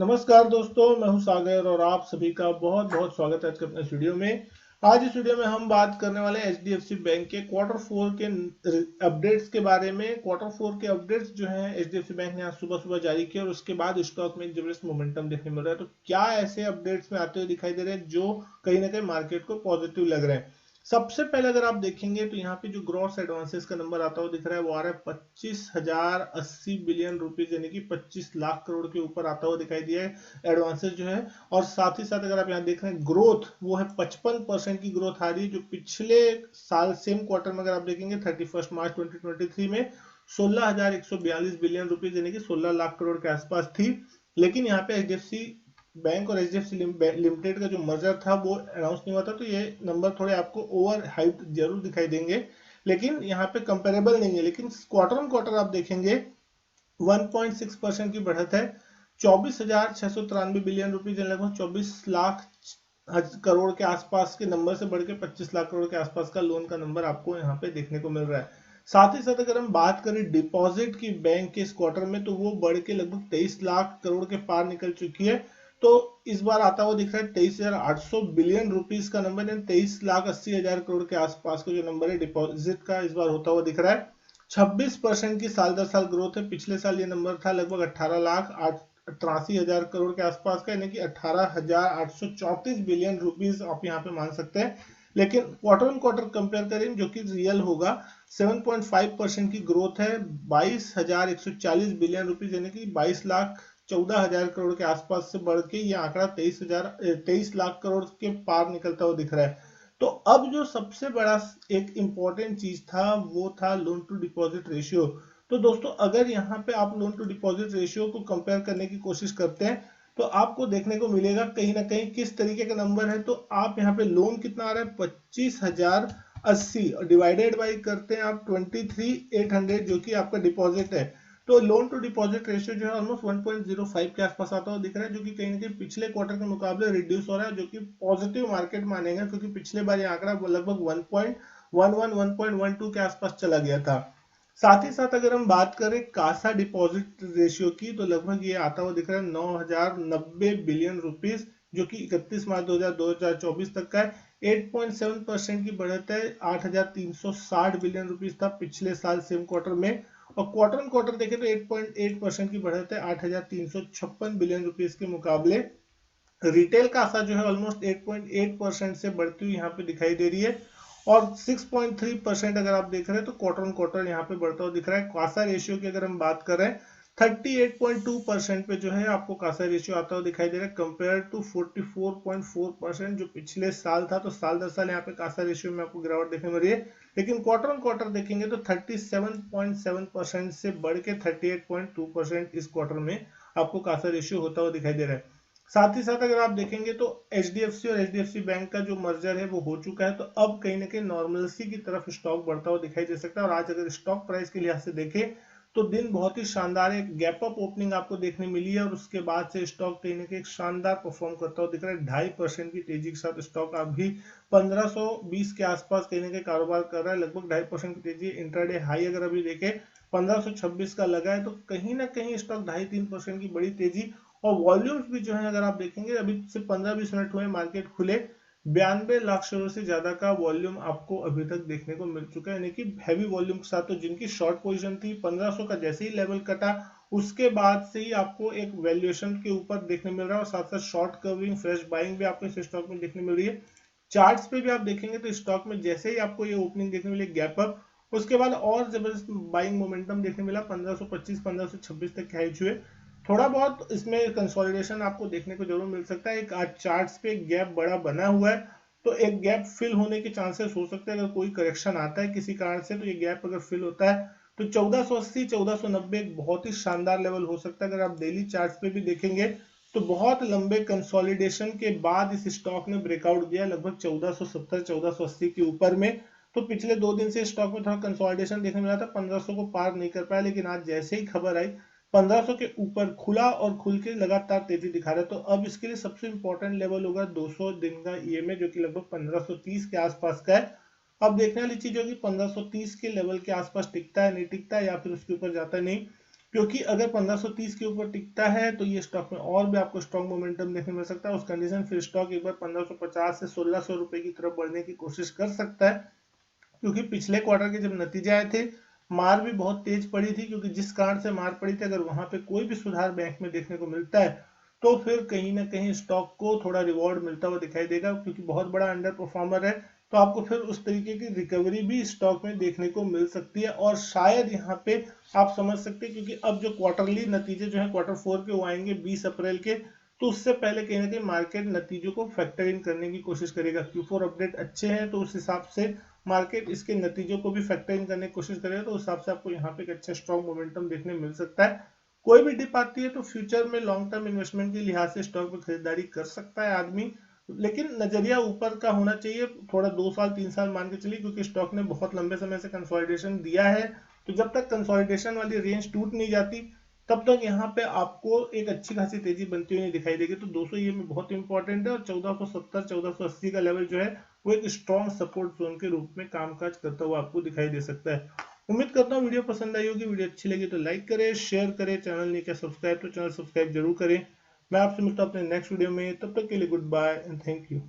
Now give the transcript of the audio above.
नमस्कार दोस्तों, मैं हूं सागर और आप सभी का बहुत बहुत स्वागत है आज के अपने इस वीडियो में। आज इस वीडियो में हम बात करने वाले हैं एचडीएफसी बैंक के क्वार्टर फोर के अपडेट्स के बारे में। क्वार्टर फोर के अपडेट्स जो हैं एचडीएफसी बैंक ने आज सुबह सुबह जारी किए और उसके बाद स्टॉक में एक जबरदस्त मोमेंटम देखने मिल रहा है। तो क्या ऐसे अपडेट्स में आते हुए दिखाई दे रहे हैं जो कहीं ना कहीं मार्केट को पॉजिटिव लग रहे हैं। सबसे पहले अगर आप देखेंगे तो यहाँ पे जो ग्रॉस एडवांसेस का नंबर आता हुआ दिख रहा है वो आ रहा है 25,080 बिलियन रुपीज, यानी कि 25 लाख करोड़ के ऊपर आता हुआ दिखाई दिया है एडवांसेस जो है। और साथ ही साथ अगर आप यहाँ देख रहे हैं ग्रोथ वो है 55% की ग्रोथ आ रही है, जो पिछले साल सेम क्वार्टर में अगर आप देखेंगे 31 मार्च 2023 में 16,142 बिलियन रुपीज यानी कि 16 लाख करोड़ के आसपास थी। लेकिन यहाँ पे एचडीएफसी बैंक और एचडीएफसी लिमिटेड का जो मर्जर था वो अनाउंस नहीं हुआ था, तो ये नंबर थोड़े आपको ओवर हाइप जरूर दिखाई देंगे, लेकिन यहाँ पे कंपेरेबल नहीं है। लेकिन क्वार्टर ऑन क्वार्टर आप देखेंगे 1.6% की बढ़त है। 24,693 बिलियन रुपीज, लगभग 24 लाख करोड़ के आसपास के नंबर से बढ़ के 25 लाख करोड़ के आसपास का लोन का नंबर आपको यहाँ पे देखने को मिल रहा है। साथ ही साथ अगर हम बात करें डिपॉजिट की बैंक के इस क्वार्टर में, तो वो बढ़ के लगभग 23 लाख करोड़ के पार निकल चुकी है। तो इस बार आता हुआ दिख रहा है 23,800 बिलियन रुपीज का नंबर, यानी 23,80,000 करोड़ के आसपास का जो नंबर है डिपॉजिट का इस बार होता हुआ दिख रहा है। 26% की साल दर साल ग्रोथ है। पिछले साल ये नंबर था लगभग 18,83,000 करोड़ के आसपास का, यानी कि 18,834 बिलियन रुपीज आप यहाँ पे मान सकते हैं। लेकिन क्वार्टर ऑन क्वार्टर कंपेयर करें जो कि रियल होगा, 7.5% की ग्रोथ है। 22,140 बिलियन रुपीज यानी कि 22,14,000 करोड़ के आसपास से बढ़ के ये आंकड़ा 23 लाख करोड़ के पार निकलता हुआ दिख रहा है। तो अब जो सबसे बड़ा एक इंपॉर्टेंट चीज था वो था लोन टू डिपॉजिट रेशियो। तो दोस्तों अगर यहाँ पे आप लोन टू डिपॉजिट रेशियो को कंपेयर करने की कोशिश करते हैं तो आपको देखने को मिलेगा कहीं ना कहीं किस तरीके का नंबर है। तो आप यहाँ पे लोन कितना आ रहा है 25,080 डिवाइडेड बाई करते हैं आप 23,800 जो कि आपका डिपॉजिट है। तो लोन टू डिपॉजिट रेशियो जो है ऑलमोस्ट 1.05 के आसपास आता हुआ दिख रहा है, जो कि कहीं ना कहीं पिछले क्वार्टर के मुकाबले रिड्यूस हो रहा है, जो कि पॉजिटिव मार्केट मानेगा, क्योंकि पिछले बार ये आंकड़ा लगभग 1.11 1.12 के आसपास चला गया था। साथ ही साथ अगर हम बात करें कासा डिपॉजिट रेशियो की, तो लगभग ये आता हुआ दिख रहा है 9,090 बिलियन रुपीज, जो कि 31 मार्च 2024 तक का है। 8.7% की बढ़त है। 8,360 बिलियन रुपीज था पिछले साल सेम क्वार्टर में। और क्वार्टर ऑन क्वार्टर देखें तो 8.8% की बढ़त है 8,356 बिलियन रुपीज के मुकाबले। रिटेल कासा जो है ऑलमोस्ट 8.8% से बढ़ती हुई यहाँ पे दिखाई दे रही है। और 6.3% अगर आप देख रहे हैं तो क्वार्टर ऑन क्वार्टर यहाँ पे बढ़ता हुआ दिख रहा है। कासा रेशियो की अगर हम बात करें 38.2% पे जो है आपको कासा रेशियो आता हुआ दिखाई दे रहा है, कंपेयर टू 44.4% जो पिछले साल था। तो साल दर साल यहाँ पे कासा रेशियो में आपको गिरावट देखने मिल रही है। लेकिन क्वार्टर ऑन क्वार्टर देखेंगे तो 37.7% से बढ़ के 38.2% इस क्वार्टर में आपको कासा रेशियो होता हुआ दिखाई दे रहा है। साथ ही साथ अगर आप देखेंगे तो एचडीएफसी और एचडीएफसी बैंक का जो मर्जर है वो हो चुका है। तो अब कहीं ना कहीं नॉर्मलसी की तरफ स्टॉक बढ़ता हुआ दिखाई दे सकता है। और आज अगर स्टॉक प्राइस के लिहाज से देखें तो दिन बहुत ही शानदार एक गैप अप ओपनिंग आपको देखने मिली है, और उसके बाद से स्टॉक कहीं ना कहीं एक शानदार परफॉर्म करता हुआ दिख रहा है। 2.5% की तेजी के साथ स्टॉक अभी 1520 के आसपास कहीं ना कहीं कारोबार कर रहा है। लगभग 2.5% की तेजी। इंट्राडे हाई अगर अभी देखें 1526 का लगा है, तो कहीं ना कहीं स्टॉक 2.5-3% की बड़ी तेजी। और वॉल्यूम्स भी जो है अगर आप देखेंगे अभी सिर्फ 15-20 मिनट हुए मार्केट खुले, 92 लाख शेयरों से ज्यादा का वॉल्यूम आपको अभी तक देखने को मिल चुका है, यानी कि हैवी वॉल्यूम के साथ। तो जिनकी शॉर्ट पोजीशन थी 1500 का जैसे ही लेवल कटा उसके बाद से ही आपको एक वैल्यूएशन के ऊपर देखने मिल रहा है, और साथ साथ शॉर्ट कवरिंग फ्रेश बाइंग भी आपको इस स्टॉक में देखने मिल रही है। चार्ट्स पे भी आप देखेंगे तो स्टॉक में जैसे ही आपको ये ओपनिंग देखने मिली गैप अप, उसके बाद और जबरदस्त बाइंग मोमेंटम देखने मिला। 1525 1526 तक हाई हुए। थोड़ा बहुत इसमें कंसोलिडेशन आपको देखने को जरूर मिल सकता है। एक आज चार्ट्स पे गैप बड़ा बना हुआ है, तो एक गैप फिल होने के चांसेस हो सकते हैं। अगर कोई करेक्शन आता है किसी कारण से तो ये गैप अगर फिल होता है तो 1480 1490 एक बहुत ही शानदार लेवल हो सकता है। अगर आप डेली चार्ट्स पे भी देखेंगे तो बहुत लंबे कंसोलिडेशन के बाद इस स्टॉक ने ब्रेकआउट दिया लगभग 1470 1480 के ऊपर में। तो पिछले 2 दिन से स्टॉक में थोड़ा कंसोलिडेशन देखने मिला था, 1500 को पार नहीं कर पाया। लेकिन आज जैसे ही खबर आई 1500 के ऊपर खुला और खुल के लगातार तेजी दिखा रहा है। तो अब इसके लिए सबसे इंपॉर्टेंट लेवल होगा 200 दिन का ईएमए, जो कि लगभग 1530 के आसपास का है। अब देखने वाली चीज होगी 1530 के लेवल के आसपास टिकता है नहीं टिकता है, या फिर उसके ऊपर जाता है नहीं। क्योंकि अगर 1530 के ऊपर टिकता है तो ये स्टॉक में और भी आपको स्ट्रॉन्ग मोमेंटम देखने मिल सकता है। उस कंडीशन फिर स्टॉक एक बार 1550 से 1600 रुपए की तरफ बढ़ने की कोशिश कर सकता है, क्योंकि पिछले क्वार्टर के जब नतीजे आए थे मार भी बहुत तेज पड़ी थी, क्योंकि जिस कारण से मार पड़ी थी अगर वहां पे कोई भी सुधार बैंक में देखने को मिलता है तो फिर कहीं ना कहीं स्टॉक को थोड़ा रिवॉर्ड मिलता हुआ दिखाई देगा, क्योंकि बहुत बड़ा अंडर परफॉर्मर है तो आपको फिर उस तरीके की रिकवरी भी स्टॉक में देखने को मिल सकती है। और शायद यहाँ पे आप समझ सकते हैं, क्योंकि अब जो क्वार्टरली नतीजे जो है Q4 के वो आएंगे 20 अप्रैल के, तो उससे पहले कहीं ना कहीं मार्केट नतीजों को फैक्टर इन करने की कोशिश करेगा। Q4 अपडेट अच्छे हैं तो उस हिसाब से मार्केट इसके नतीजों को भी फैक्टर इन करने की कोशिश करेगा, तो उस हिसाब से आपको यहाँ पे एक अच्छा स्ट्रॉन्ग मोमेंटम देखने मिल सकता है। कोई भी डिप आती है तो फ्यूचर में लॉन्ग टर्म इन्वेस्टमेंट के लिहाज से स्टॉक में खरीदारी कर सकता है आदमी, लेकिन नजरिया ऊपर का होना चाहिए, थोड़ा 2 साल 3 साल मान के चलिए, क्योंकि स्टॉक ने बहुत लंबे समय से कंसोलिडेशन दिया है। तो जब तक कंसोलिडेशन वाली रेंज टूट नहीं जाती तब तक यहाँ पे आपको एक अच्छी खासी तेजी बनती हुई नहीं दिखाई देगी। तो 200 ईएमए बहुत इंपॉर्टेंट है और 1470 1480 का लेवल जो है वो एक स्ट्रॉन्ग सपोर्ट जोन के रूप में कामकाज करता हुआ आपको दिखाई दे सकता है। उम्मीद करता हूँ वीडियो पसंद आई होगी। वीडियो अच्छी लगी तो लाइक करें, शेयर करें, चैनल नहीं किया सब्सक्राइब तो चैनल सब्सक्राइब जरूर करें। मैं आपसे मिलता हूँ अपने नेक्स्ट वीडियो में, तब तक के लिए goodbye and thank you.